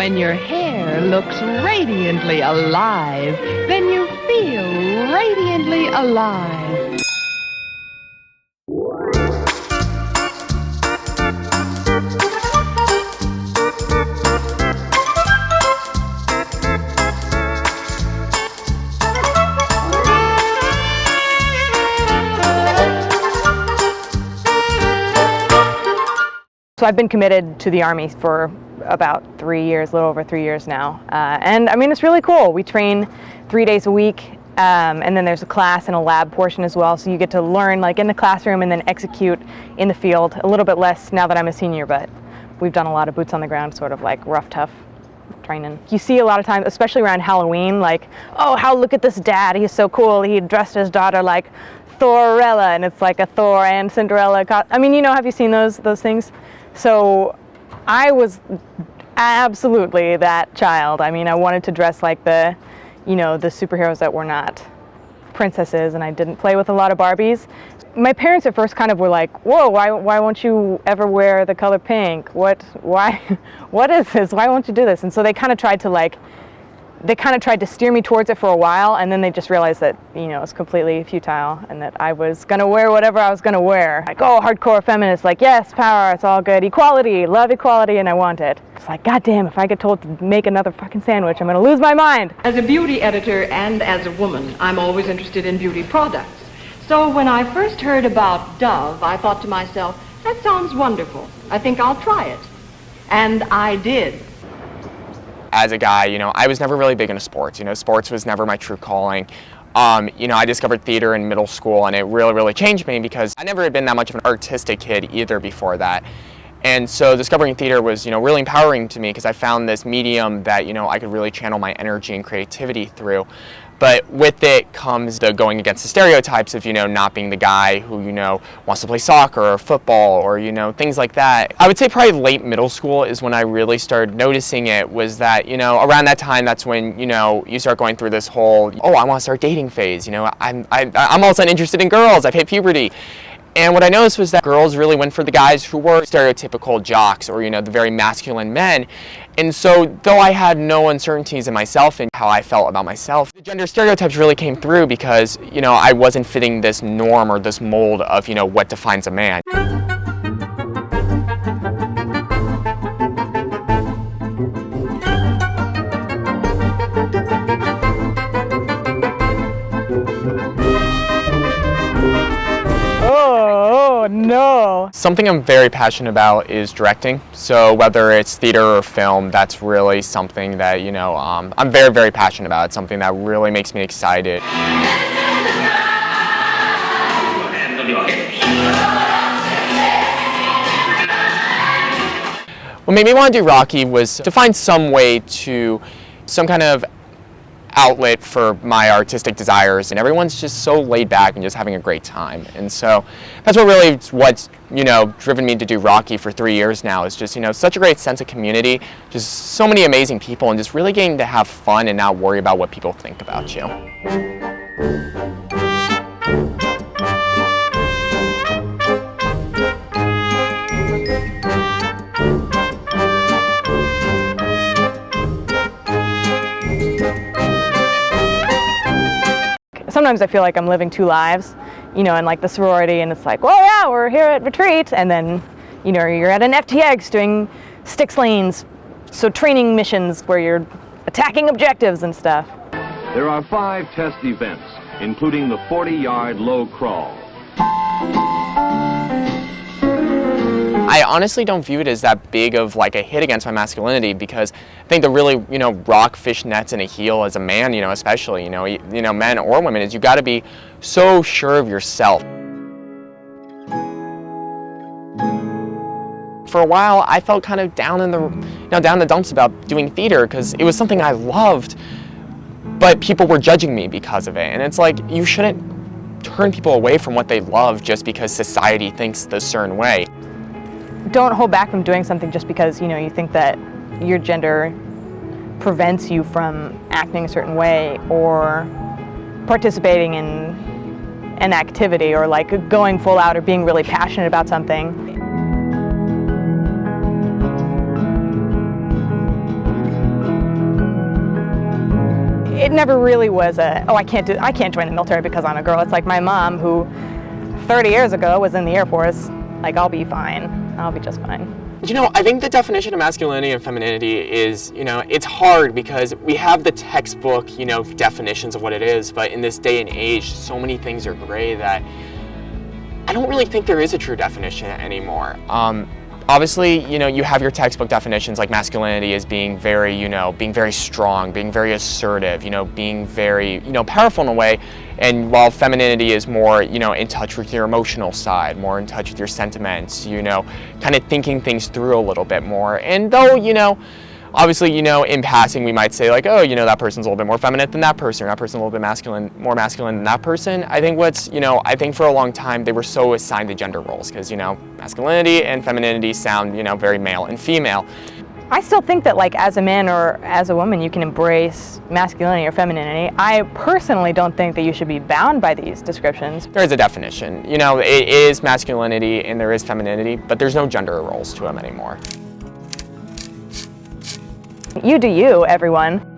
when your hair looks radiantly alive, then you feel radiantly alive. So I've been committed to the Army for about 3 years, a little over 3 years now. And I mean, it's really cool. We train 3 days a week, and then there's a class and a lab portion as well. So you get to learn like in the classroom and then execute in the field. A little bit less now that I'm a senior, but we've done a lot of boots on the ground, sort of like rough, tough training. You see a lot of times, especially around Halloween, like, oh, look at this dad, he's so cool. He dressed his daughter like Thorella, and it's like a Thor and Cinderella. I mean, you know, have you seen those things? So I was absolutely that child. I mean, I wanted to dress like the superheroes that were not princesses, and I didn't play with a lot of Barbies. My parents at first kind of were like, whoa, why won't you ever wear the color pink? What is this? Why won't you do this? And so they kind of tried to steer me towards it for a while, and then they just realized that, you know, it's completely futile and that I was gonna wear whatever I was gonna wear. Like, oh, hardcore feminist, like, yes, power, it's all good, equality, love equality, and I want it. It's like, goddamn, if I get told to make another fucking sandwich, I'm gonna lose my mind. As a beauty editor and as a woman, I'm always interested in beauty products. So when I first heard about Dove, I thought to myself, that sounds wonderful. I think I'll try it. And I did. As a guy, you know, I was never really big into sports. You know, sports was never my true calling. You know, I discovered theater in middle school, and it really, really changed me because I never had been that much of an artistic kid either before that. And so discovering theater was, you know, really empowering to me because I found this medium that, you know, I could really channel my energy and creativity through. But with it comes the going against the stereotypes of, you know, not being the guy who, you know, wants to play soccer or football or, you know, things like that. I would say probably late middle school is when I really started noticing it, was that, you know, around that time, that's when, you know, you start going through this whole, oh, I want to start dating phase. You know, I'm all of a sudden interested in girls. I've hit puberty. And what I noticed was that girls really went for the guys who were stereotypical jocks or, you know, the very masculine men. And so though I had no uncertainties in myself and how I felt about myself, the gender stereotypes really came through because, you know, I wasn't fitting this norm or this mold of, you know, what defines a man. Oh, no. Something I'm very passionate about is directing. So whether it's theater or film, that's really something that, you know, I'm very, very passionate about. It's something that really makes me excited. What made me want to do Rocky was to find some way to, some kind of outlet for my artistic desires, and everyone's just so laid back and just having a great time. And so that's what's you know, driven me to do Rocky for 3 years now, is just, you know, such a great sense of community, just so many amazing people, and just really getting to have fun and not worry about what people think about you. Sometimes I feel like I'm living two lives, you know, in like the sorority, and it's like, well, yeah, we're here at retreat, and then, you know, you're at an FTX doing Styx lanes, so training missions where you're attacking objectives and stuff. There are 5 test events, including the 40-yard low crawl. I honestly don't view it as that big of like a hit against my masculinity, because I think the really, you know, rock fishnets in a heel as a man, you know, especially, you know, men or women, is you got to be so sure of yourself. For a while, I felt kind of down in the dumps about doing theater because it was something I loved, but people were judging me because of it. And it's like, you shouldn't turn people away from what they love just because society thinks this certain way. Don't hold back from doing something just because, you know, you think that your gender prevents you from acting a certain way or participating in an activity or like going full out or being really passionate about something. it never really was I can't join the military because I'm a girl. It's like my mom, who 30 years ago was in the Air Force. Like, I'll be fine. I'll be just fine. You know, I think the definition of masculinity and femininity is, you know, it's hard because we have the textbook, you know, definitions of what it is, but in this day and age, so many things are gray that I don't really think there is a true definition anymore. Obviously, you know, you have your textbook definitions, like masculinity as being very, you know, being very strong, being very assertive, you know, being very, you know, powerful in a way. And while femininity is more, you know, in touch with your emotional side, more in touch with your sentiments, you know, kind of thinking things through a little bit more. And though, you know, obviously, you know, in passing, we might say like, oh, you know, that person's a little bit more feminine than that person, or that person's a little bit more masculine than that person. I think I think for a long time, they were so assigned to gender roles because, you know, masculinity and femininity sound, you know, very male and female. I still think that, like, as a man or as a woman, you can embrace masculinity or femininity. I personally don't think that you should be bound by these descriptions. There is a definition. You know, it is masculinity and there is femininity, but there's no gender roles to them anymore. You do you, everyone.